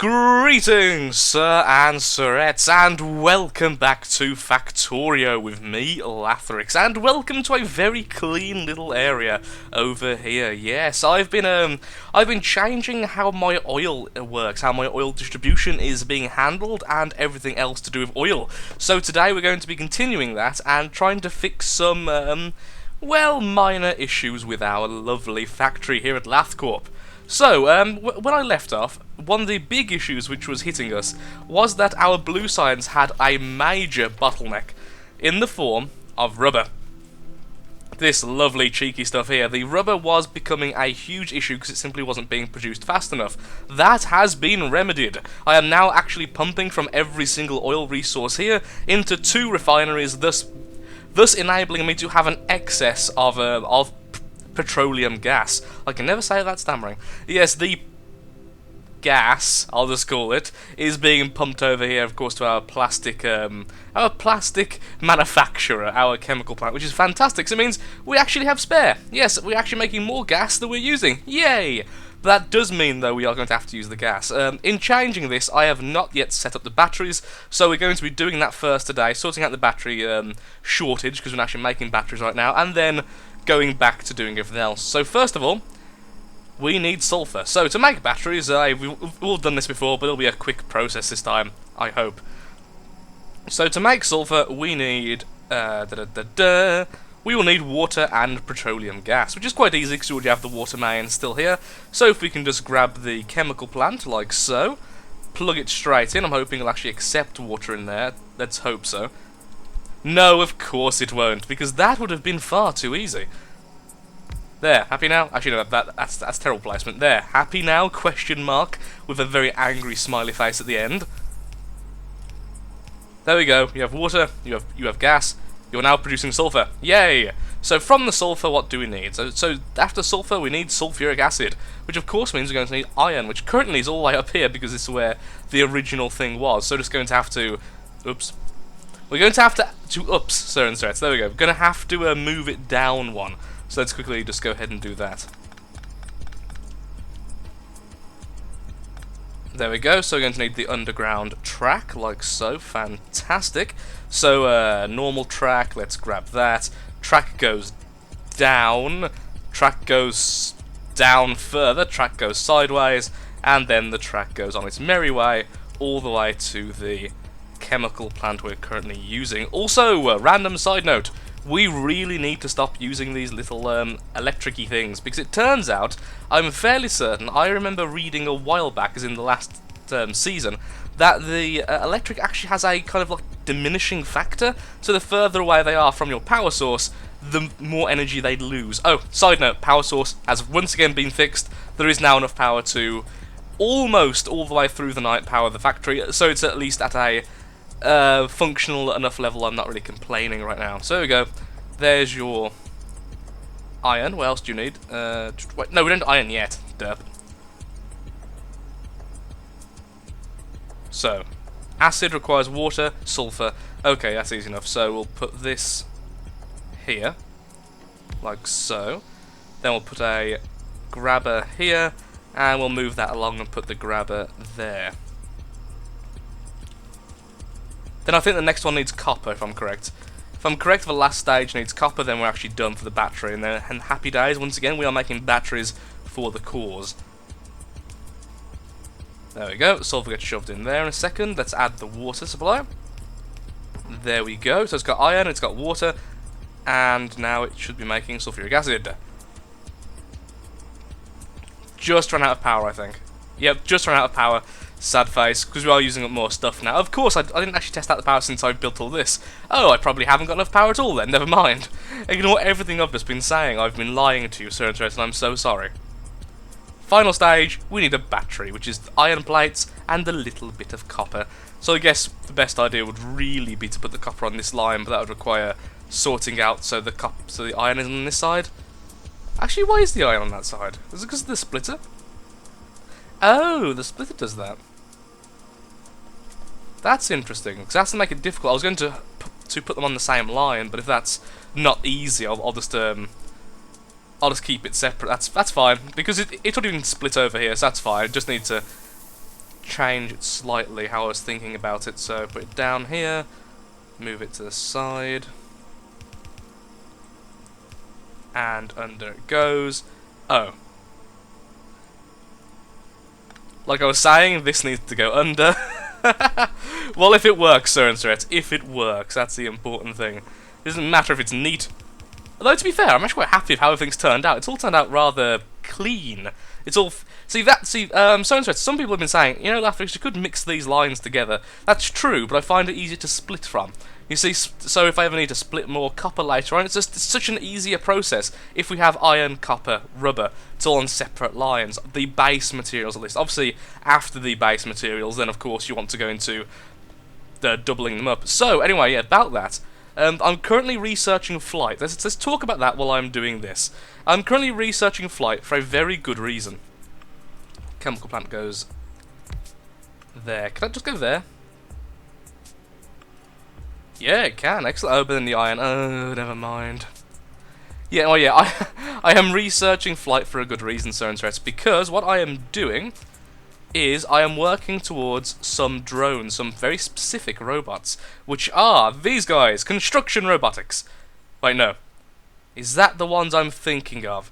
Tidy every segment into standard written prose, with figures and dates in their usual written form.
Greetings, sir and sirettes, and welcome back to Factorio with me, Lathrix, and welcome to a very clean little area over here. Yes, I've been changing how my oil works, how my oil distribution is being handled, and everything else to do with oil. So today we're going to be continuing that and trying to fix some, well, minor issues with our lovely factory here at Lathcorp. So, when I left off, one of the big issues which was hitting us was that our blue science had a major bottleneck in the form of rubber. This lovely cheeky stuff here, the rubber was becoming a huge issue because it simply wasn't being produced fast enough. That has been remedied. I am now actually pumping from every single oil resource here into 2 refineries, thus enabling me to have an excess of petroleum gas. I can never say that stammering. Yes, the gas, I'll just call it, is being pumped over here, of course, to our plastic manufacturer, our chemical plant, which is fantastic. So it means we actually have spare. Yes, we're actually making more gas than we're using. Yay! But that does mean, though, we are going to have to use the gas. In changing this, I have not yet set up the batteries, so we're going to be doing that first today, sorting out the battery shortage, because we're not actually making batteries right now, and then going back to doing everything else. So first of all, we need sulfur. So to make batteries, we've all done this before, but it'll be a quick process this time, I hope. So to make sulfur, we need we will need water and petroleum gas, which is quite easy because we already have the water main still here. So if we can just grab the chemical plant like so, plug it straight in. I'm hoping it'll actually accept water in there. Let's hope so. No, of course it won't, because that would have been far too easy. There, happy now? Actually, no, that's terrible placement. There, happy now? Question mark with a very angry smiley face at the end. There we go. You have water. You have gas. You're now producing sulfur. Yay! So from the sulfur, what do we need? So after sulfur, we need sulfuric acid, which of course means we're going to need iron, which currently is all the way up here because this is where the original thing was. So just going to have to, oops. We're going to have to oops, sir and sirettes, there we go. We're going to have to move it down one. So let's quickly just go ahead and do that. There we go, so we're going to need the underground track, like so. Fantastic. So, normal track, let's grab that. Track goes down. Track goes down further. Track goes sideways. And then the track goes on its merry way, all the way to the chemical plant we're currently using. Also, random side note, we really need to stop using these little electric-y things, because it turns out, I'm fairly certain, I remember reading a while back, as in the last season, that the electric actually has a kind of like diminishing factor, so the further away they are from your power source, the more energy they lose. Oh, side note, power source has once again been fixed. There is now enough power to almost all the way through the night power the factory, so it's at least at a functional enough level. I'm not really complaining right now. So there we go. There's your iron. What else do you need? Wait, no, we don't need iron yet. Derp. So, acid requires water, sulfur. Okay, that's easy enough. So we'll put this here, like so. Then we'll put a grabber here, and we'll move that along and put the grabber there. Then I think the next one needs copper, if I'm correct. If I'm correct, the last stage needs copper, then we're actually done for the battery. And then, happy days, once again, we are making batteries for the cause. There we go, sulfur gets shoved in there in a second. Let's add the water supply. There we go, so it's got iron, it's got water, and now it should be making sulfuric acid. Just ran out of power, I think. Yep, just ran out of power. Sad face, because we are using up more stuff now. Of course, I didn't actually test out the power since I've built all this. Oh, I probably haven't got enough power at all then, never mind. Ignore everything I've just been saying. I've been lying to you, sir and sirettes, and I'm so sorry. Final stage, we need a battery, which is iron plates and a little bit of copper. So I guess the best idea would really be to put the copper on this line, but that would require sorting out so the iron is on this side. Actually, why is the iron on that side? Is it because of the splitter? Oh, the splitter does that. That's interesting, because that's to make it difficult. I was going to put them on the same line, but if that's not easy, I'll just keep it separate. That's fine, because it would even split over here, so that's fine. I just need to change it slightly how I was thinking about it. So put it down here, move it to the side, and under it goes. Oh. Like I was saying, this needs to go under. Well, if it works, sir and sirettes, if it works, that's the important thing. It doesn't matter if it's neat. Although, to be fair, I'm actually quite happy with how everything's turned out. It's all turned out rather clean. It's all... so and sirettes, some people have been saying, you know, Lathrix, you could mix these lines together. That's true, but I find it easier to split from. You see, so if I ever need to split more copper later on, it's such an easier process if we have iron, copper, rubber. It's all on separate lines. The base materials at least. Obviously, after the base materials, then of course you want to go into doubling them up. So, anyway, yeah, about that. I'm currently researching flight. Let's talk about that while I'm doing this. I'm currently researching flight for a very good reason. Chemical plant goes there. Can I just go there? Yeah, it can. Excellent. Oh, but then the iron. Oh, never mind. Yeah, oh yeah, I am researching flight for a good reason, sir and sirettes, because what I am doing is I am working towards some drones, some very specific robots, which are these guys, construction robotics. Wait, no. Is that the ones I'm thinking of?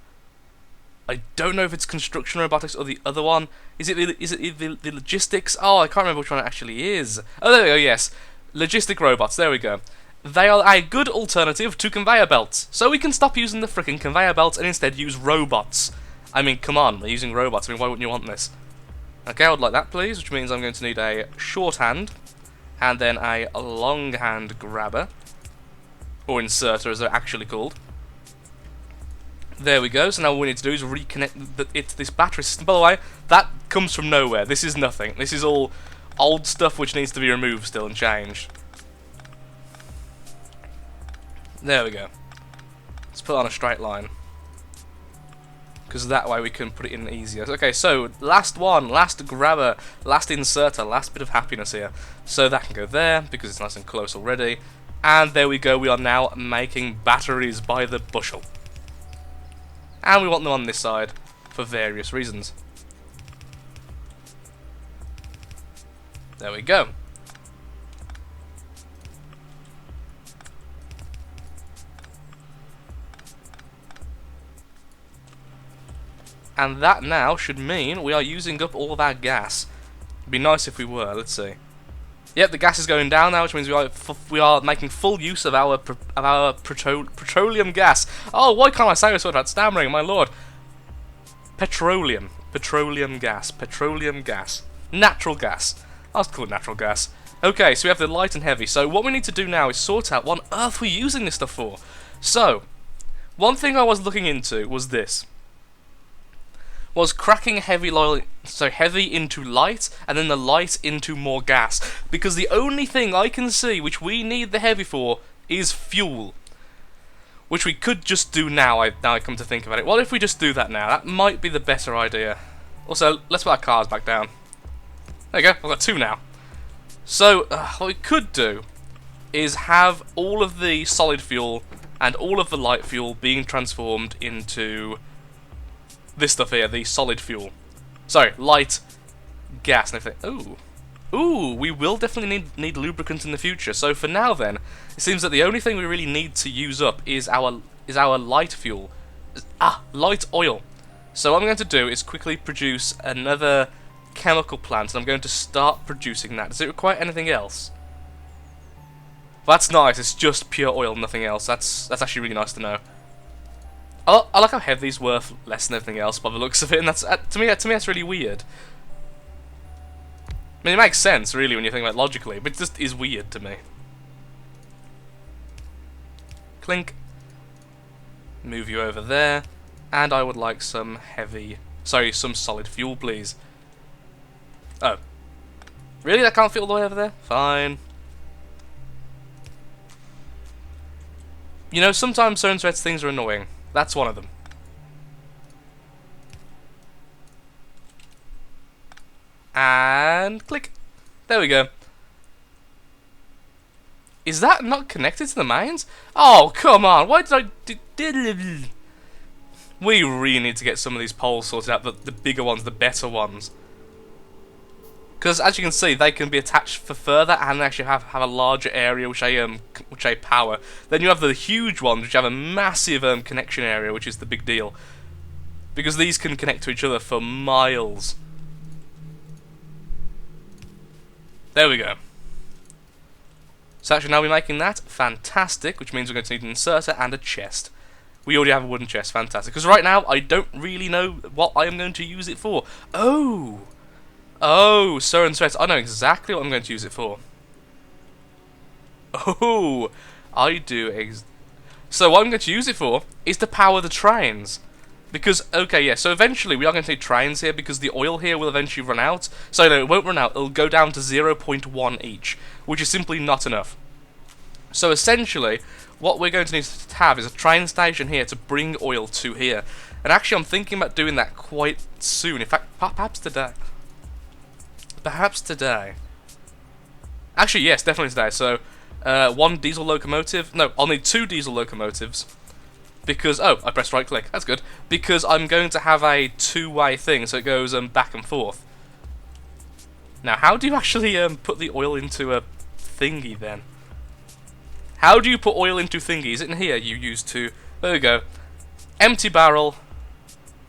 I don't know if it's construction robotics or the other one. Is it the logistics? Oh, I can't remember which one it actually is. Oh, there we go, yes. Logistic robots, there we go. They are a good alternative to conveyor belts. So we can stop using the frickin' conveyor belts and instead use robots. I mean, come on, we're using robots. I mean, why wouldn't you want this? Okay, I would like that, please, which means I'm going to need a shorthand and then a longhand grabber. Or inserter, as they're actually called. There we go, so now all we need to do is reconnect it to this battery system. By the way, that comes from nowhere. This is nothing. This is all old stuff which needs to be removed still and changed. There we go. Let's put it on a straight line. Because that way we can put it in easier. Okay, so last one, last grabber, last inserter, last bit of happiness here. So that can go there, because it's nice and close already. And there we go, we are now making batteries by the bushel. And we want them on this side for various reasons. There we go. And that now should mean we are using up all of our gas. It'd be nice if we were, let's see. Yep, the gas is going down now, which means we are making full use of our petroleum gas. Oh, why can't I say this without stammering, my lord? Petroleum gas, natural gas. I'll call it natural gas. Okay, so we have the light and heavy. So what we need to do now is sort out what on earth we're using this stuff for. So, one thing I was looking into was this. Was cracking heavy into light, and then the light into more gas. Because the only thing I can see which we need the heavy for is fuel. Which we could just do now, now I come to think about it. What if we just do that now? That might be the better idea. Also, let's put our cars back down. There you go, I've got two now. So, what we could do is have all of the solid fuel and all of the light fuel being transformed into this stuff here, the solid fuel. Sorry, light, gas, and everything. Ooh, we will definitely need lubricant in the future. So for now then, it seems that the only thing we really need to use up is our light fuel. Light oil. So what I'm going to do is quickly produce another chemical plant, and I'm going to start producing that. Does it require anything else? That's nice, it's just pure oil, nothing else. That's actually really nice to know. I like how heavy's worth less than everything else by the looks of it, and that's to me that's really weird. I mean, it makes sense really when you think about it logically, but it just is weird to me. Clink. Move you over there, and I would like some some solid fuel, please. Oh, really? That can't fit all the way over there? Fine. You know, sometimes certain things are annoying. That's one of them. And click. There we go. Is that not connected to the mains? Oh, come on. Why did I... We really need to get some of these poles sorted out. The bigger ones, the better ones. Because as you can see, they can be attached for further, and they actually have a larger area which they power. Then you have the huge ones, which have a massive connection area, which is the big deal, because these can connect to each other for miles. There we go. So actually now we're making that. Fantastic, which means we're going to need an inserter and a chest. We already have a wooden chest, fantastic. Because right now, I don't really know what I am going to use it for. Oh! Oh, sir and threats. I know exactly what I'm going to use it for. Oh! I do So what I'm going to use it for is to power the trains. Because, okay, yeah, so eventually we are going to need trains here because the oil here will eventually run out. So, no, it won't run out. It'll go down to 0.1 each, which is simply not enough. So, essentially, what we're going to need to have is a train station here to bring oil to here. And actually, I'm thinking about doing that quite soon. In fact, perhaps today. Perhaps today. Actually, yes, definitely today. So, one diesel locomotive. No, I'll need 2 diesel locomotives. Because, oh, I pressed right click, that's good. Because I'm going to have a 2-way thing, so it goes back and forth. Now, how do you actually put the oil into a thingy then? How do you put oil into thingy? Is it in here you used to? There we go. Empty barrel,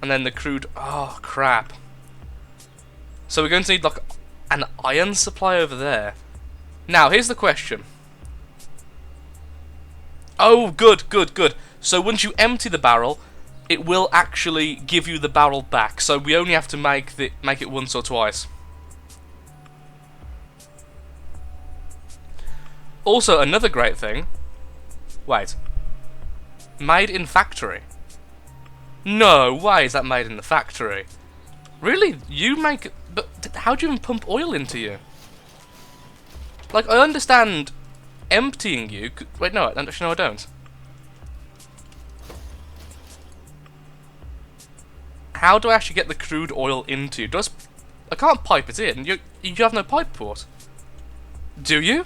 and then the crude, oh crap. So we're going to need like an iron supply over there. Now, here's the question. Oh, good, good, good. So once you empty the barrel, it will actually give you the barrel back. So we only have to make it once or twice. Also, another great thing. Wait. Made in factory. No, why is that made in the factory? Really? You make... But how do you even pump oil into you? Like, I understand emptying you... Wait, no, actually, no, I don't. How do I actually get the crude oil into you? I can't pipe it in. You have no pipe port. Do you?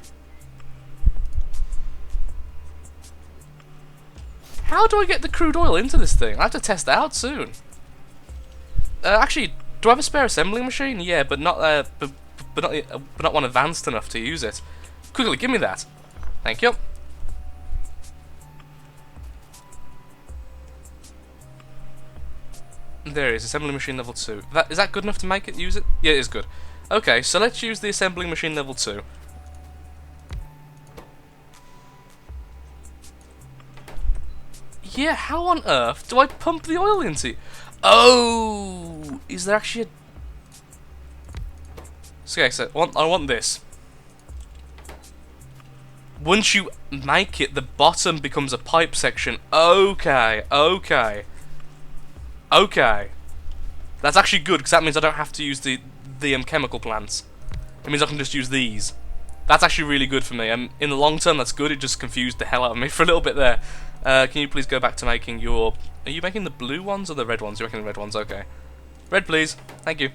How do I get the crude oil into this thing? I have to test that out soon. Actually, do I have a spare assembling machine? Yeah, but not not one advanced enough to use it. Quickly, give me that. Thank you. There it is, assembling machine level 2. Is that good enough to make it use it? Yeah, it is good. Okay, so let's use the assembling machine level 2. Yeah, how on earth do I pump the oil into? Oh, is there actually a... Okay, so I want this. Once you make it, the bottom becomes a pipe section. Okay, okay. Okay. That's actually good, because that means I don't have to use the chemical plants. It means I can just use these. That's actually really good for me, and in the long term that's good. It just confused the hell out of me for a little bit there. Can you please go back to making your... Are you making the blue ones or the red ones? You're making the red ones, okay. Red, please. Thank you.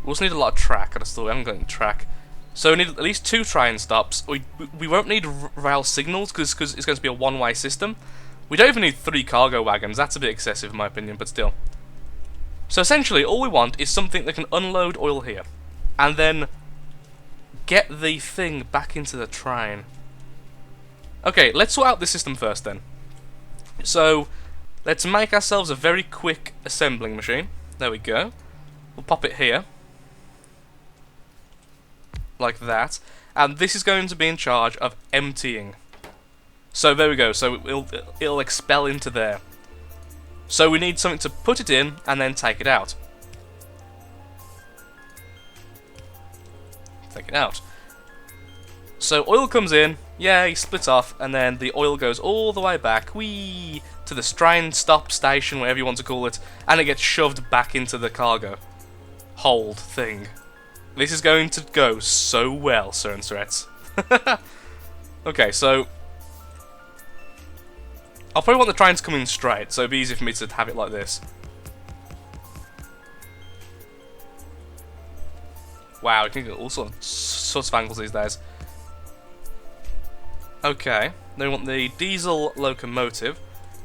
We also need a lot of track. I just thought we haven't got any track. So we need at least 2 train stops. We won't need rail signals because it's going to be a one-way system. We don't even need 3 cargo wagons. That's a bit excessive in my opinion, but still. So essentially, all we want is something that can unload oil here, and then get the thing back into the train. Okay, let's sort out the system first then. So, let's make ourselves a very quick assembling machine. There we go. We'll pop it here. Like that. And this is going to be in charge of emptying. So there we go, so it'll expel into there. So we need something to put it in and then take it out. Take it out. So oil comes in, yay, splits off, and then the oil goes all the way back, whee, to the train stop station, whatever you want to call it, and it gets shoved back into the cargo hold thing. This is going to go so well, sir and threats. Okay, so I'll probably want the trains coming straight, so it'd be easy for me to have it like this. Wow, you can get all sorts of angles these days. Okay, then we want the diesel locomotive,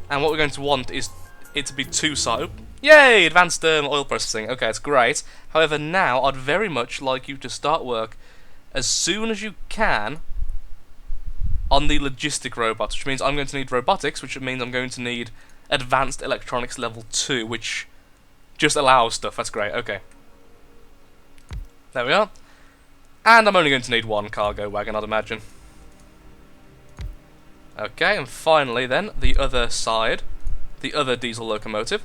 and what we're going to want is it to be two-sided. Yay! Advanced oil processing. Okay, that's great. However, now I'd very much like you to start work as soon as you can on the logistic robots, which means I'm going to need robotics, which means I'm going to need advanced electronics level 2, which just allows stuff. That's great. Okay. There we are. And I'm only going to need one cargo wagon, I'd imagine. Okay, and finally then, the other side, the other diesel locomotive,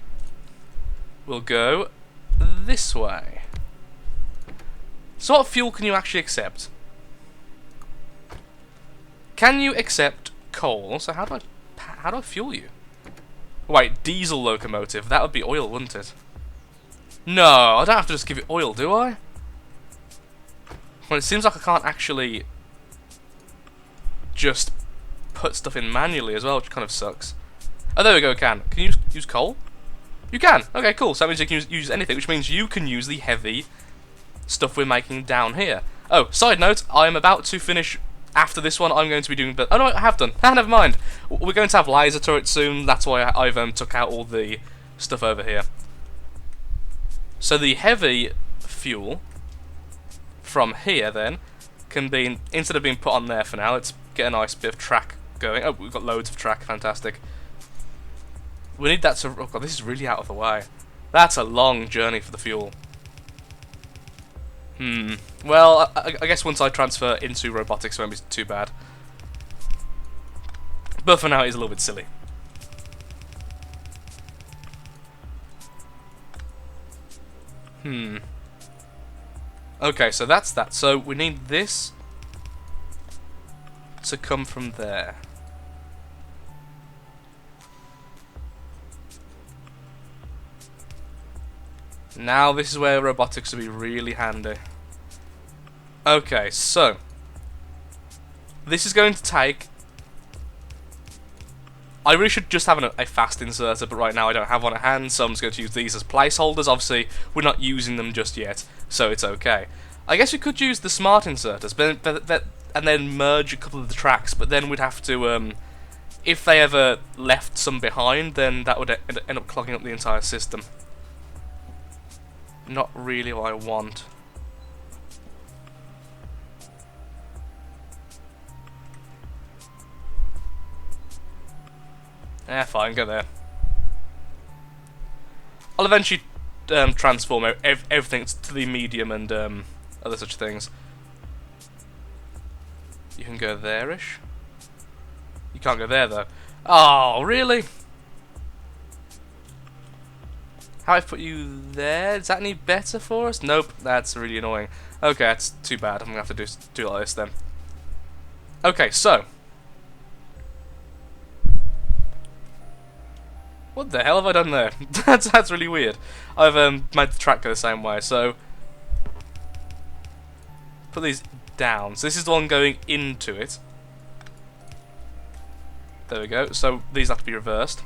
will go this way. So what fuel can you actually accept? Can you accept coal? So how do I fuel you? Wait, diesel locomotive. That would be oil, wouldn't it? No, I don't have to just give it oil, do I? Well, it seems like I can't actually just put stuff in manually as well, which kind of sucks. Oh, there we go, can you use coal? You can! Okay, cool. So that means you can use anything, which means you can use the heavy stuff we're making down here. Oh, side note, I'm about to finish, after this one, I'm going to be doing, oh no, I have done. Never mind. We're going to have laser turrets soon, that's why I've took out all the stuff over here. So the heavy fuel from here then can be, instead of being put on there for now, let's get a nice bit of track going. Oh, we've got loads of track, fantastic. We need that to, oh god, this is really out of the way. That's a long journey for the fuel. Well, I guess once I transfer into robotics it won't be too bad. But for now it is a little bit silly. Okay, so that's that. So we need this to come from there. Now this is where robotics will be really handy. Okay, so this is going to take... I really should just have a fast inserter, but right now I don't have one at hand, so I'm just going to use these as placeholders. Obviously, we're not using them just yet, so it's okay. I guess we could use the smart inserters, but and then merge a couple of the tracks, but then we'd have to... if they ever left some behind, then that would end up clogging up the entire system. Not really what I want. Fine, go there. I'll eventually transform everything to the medium and other such things. You can go there-ish. You can't go there, though. Oh, really? How I put you there? Is that any better for us? Nope, that's really annoying. Okay, that's too bad. I'm gonna have to do it like this then. Okay, so what the hell have I done there? that's really weird. I've made the track go the same way. So put these down. So this is the one going into it. There we go. So these have to be reversed.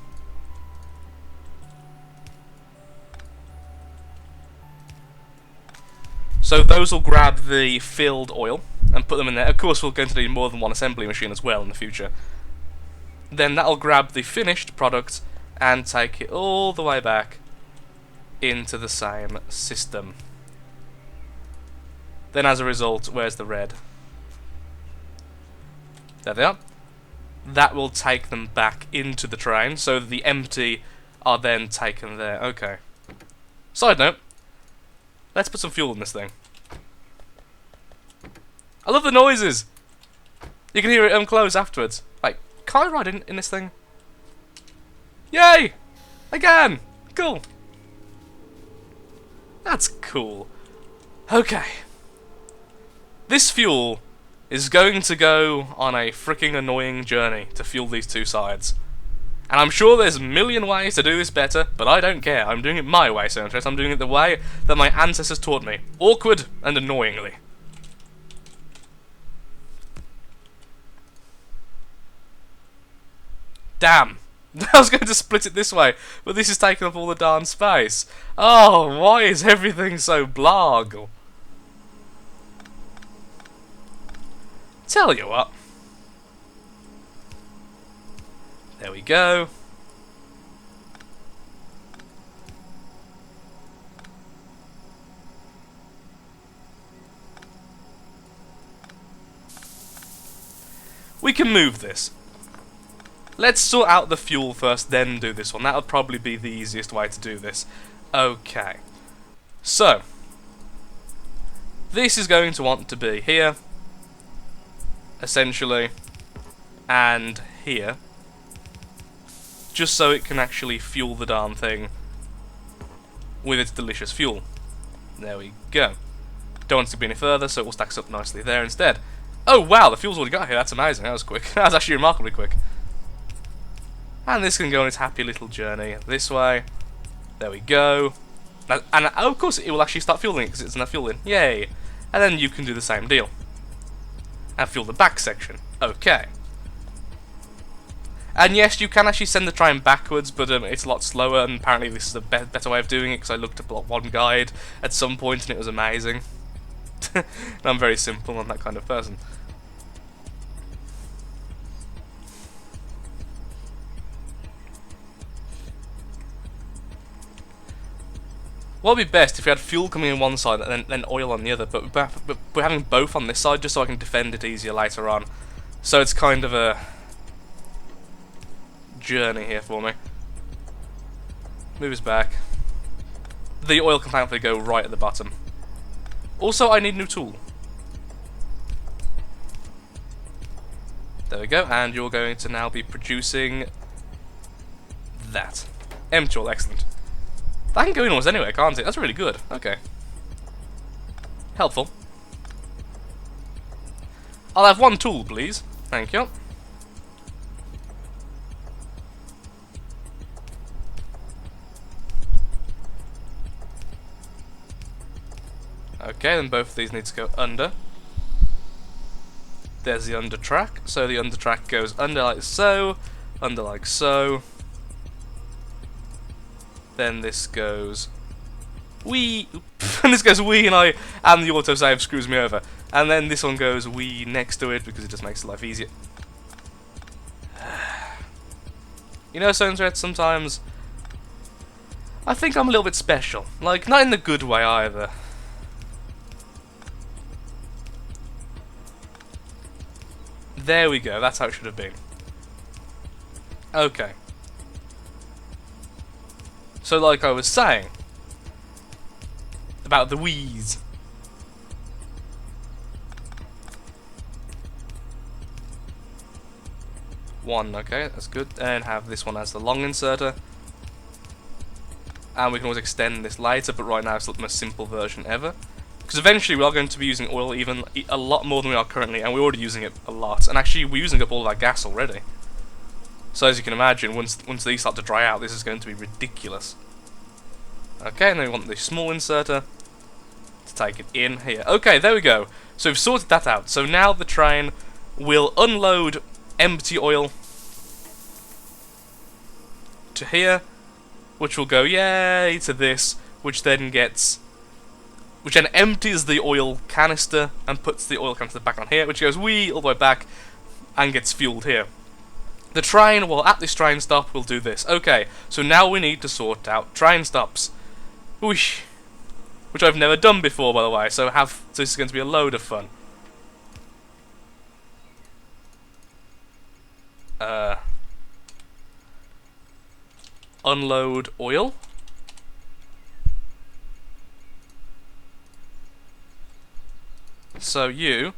So those will grab the filled oil and put them in there. Of course, we're going to need more than one assembly machine as well in the future. Then that'll grab the finished product and take it all the way back into the same system. Then as a result, where's the red? There they are. That will take them back into the train, so the empty are then taken there. Okay. Side note, let's put some fuel in this thing. I love the noises! You can hear it close afterwards. Like, can I ride in this thing? Yay! I can! Cool. That's cool. Okay. This fuel is going to go on a freaking annoying journey to fuel these two sides. And I'm sure there's a million ways to do this better, but I don't care. I'm doing it my way, so I'm doing it the way that my ancestors taught me. Awkward and annoyingly. Damn. I was going to split it this way, but this is taking up all the darn space. Oh, why is everything so blag? Tell you what. There we go. We can move this. Let's sort out the fuel first, then do this one. That would probably be the easiest way to do this. Okay. So, this is going to want to be here, essentially, and here, just so it can actually fuel the darn thing with its delicious fuel. There we go. Don't want it to be any further, so it will stack up nicely there instead. Oh wow, the fuel's already got here, that's amazing, that was quick. That was actually remarkably quick. And this can go on its happy little journey this way. There we go. And oh, of course it will actually start fueling it because it's enough fuel in. Yay! And then you can do the same deal. And fuel the back section. Okay. And yes, you can actually send the train backwards, but it's a lot slower, and apparently this is a better way of doing it, because I looked up one guide at some point and it was amazing. And I'm very simple, I'm that kind of person. What would be best if we had fuel coming in one side and then oil on the other, but we're having both on this side just so I can defend it easier later on. So it's kind of a journey here for me. Move us back. The oil can thankfully go right at the bottom. Also, I need a new tool. There we go, and you're going to now be producing that. Empty oil, excellent. That can go in almost anywhere, can't it? That's really good. Okay. Helpful. I'll have one tool, please. Thank you. Okay, then both of these need to go under. There's the under track. So the under track goes under like so, under like so. Then this goes wee, and this goes wee, and the autosave screws me over. And then this one goes wee next to it because it just makes life easier. You know, sometimes I think I'm a little bit special. Like, not in the good way either. There we go, that's how it should have been. Okay. So like I was saying, about the wheeze. One, okay, that's good. And have this one as the long inserter. And we can always extend this later, but right now it's the most simple version ever. Because eventually we are going to be using oil even a lot more than we are currently, and we're already using it a lot. And actually we're using up all of our gas already. So as you can imagine, once these start to dry out, this is going to be ridiculous. Okay, and then we want the small inserter to take it in here. Okay, there we go. So we've sorted that out. So now the train will unload empty oil to here, which will go yay to this, which then empties the oil canister and puts the oil canister back on here, which goes wee all the way back and gets fueled here. The train, well, at this train stop, will do this. Okay, so now we need to sort out train stops. Whoosh. Which I've never done before, by the way, so this is going to be a load of fun. Unload oil. So you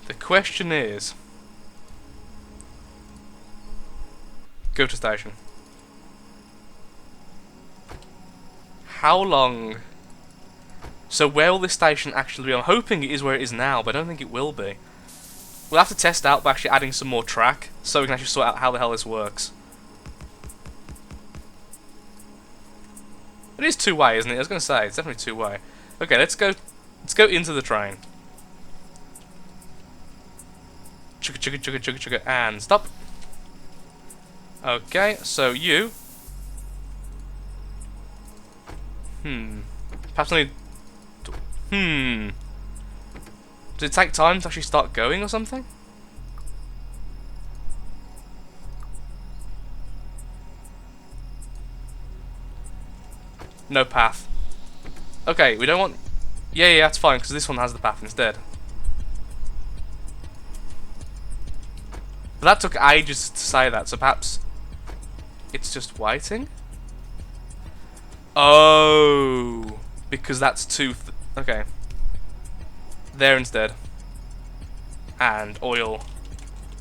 the question is, go to station. How long? So where will this station actually be? I'm hoping it is where it is now, but I don't think it will be. We'll have to test out by actually adding some more track, so we can actually sort out how the hell this works. It is two-way, isn't it? I was going to say, it's definitely two-way. Okay, let's go into the train. Chugga chugga chugga chugga chugga, and stop. Okay, so you... Perhaps I need... Does it take time to actually start going or something? No path. Okay, we don't want... Yeah, that's fine, because this one has the path instead. But that took ages to say that, so perhaps it's just waiting? Oh, because that's two... okay. There instead. And oil.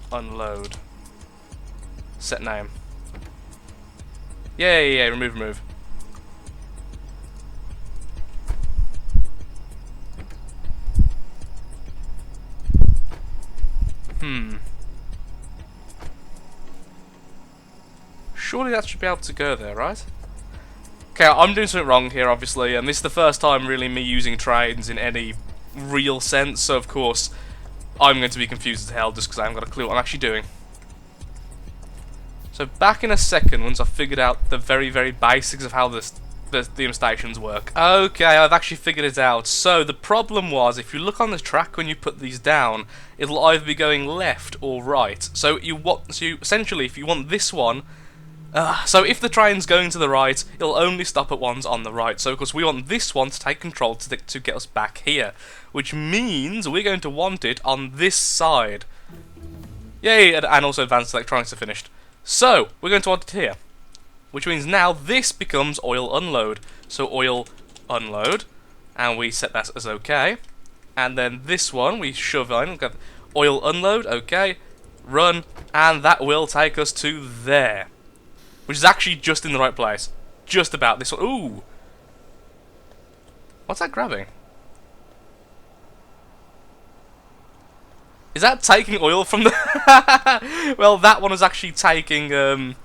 Unload. Set name. Yeah, remove. Surely that should be able to go there, right? Okay, I'm doing something wrong here, obviously, and this is the first time really me using trains in any real sense, so of course I'm going to be confused as hell just because I haven't got a clue what I'm actually doing. So back in a second once I've figured out the very, very basics of how the stations work. Okay, I've actually figured it out. So the problem was, if you look on the track when you put these down, it'll either be going left or right. So essentially, if you want this one, so if the train's going to the right, it'll only stop at ones on the right. So of course we want this one to take control to get us back here, which means we're going to want it on this side. Yay, and also advanced electronics are finished. So we're going to want it here, which means now this becomes oil unload. So oil unload, and we set that as okay. And then this one we shove in, we've got oil unload, okay, run, and that will take us to there. Which is actually just in the right place. Just about this one. Ooh! What's that grabbing? Is that taking oil from the... Well, that one is actually taking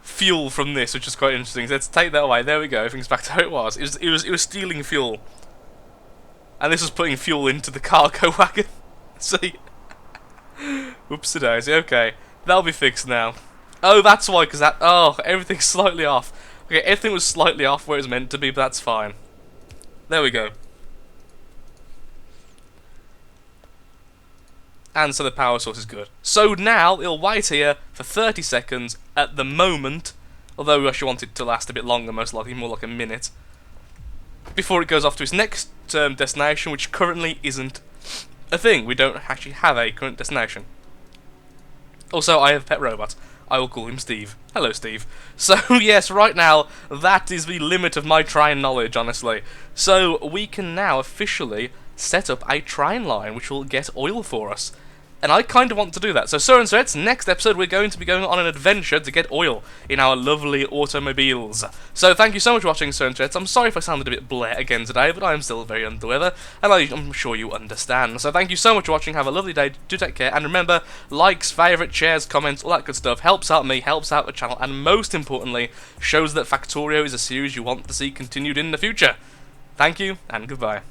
fuel from this, which is quite interesting. So let's take that away. There we go. Everything's back to how it was. It was stealing fuel. And this was putting fuel into the cargo wagon. See? Whoopsie-daisy. Okay. That'll be fixed now. Oh, that's why, because that... Oh, everything's slightly off. Okay, everything was slightly off where it was meant to be, but that's fine. There we go. And so the power source is good. So now, it'll wait here for 30 seconds at the moment, although we actually want it to last a bit longer, most likely more like a minute, before it goes off to its next destination, which currently isn't a thing. We don't actually have a current destination. Also, I have a pet robot. I will call him Steve. Hello, Steve. So, yes, right now, that is the limit of my train knowledge, honestly. So, we can now officially set up a train line which will get oil for us. And I kind of want to do that. So, Sir and Sirets, next episode we're going to be going on an adventure to get oil in our lovely automobiles. So, thank you so much for watching, Sir and Sirets. I'm sorry if I sounded a bit bleh again today, but I'm still very under the weather, and I'm sure you understand. So, thank you so much for watching. Have a lovely day. Do take care. And remember, likes, favourites, shares, comments, all that good stuff helps out me, helps out the channel, and most importantly, shows that Factorio is a series you want to see continued in the future. Thank you, and goodbye.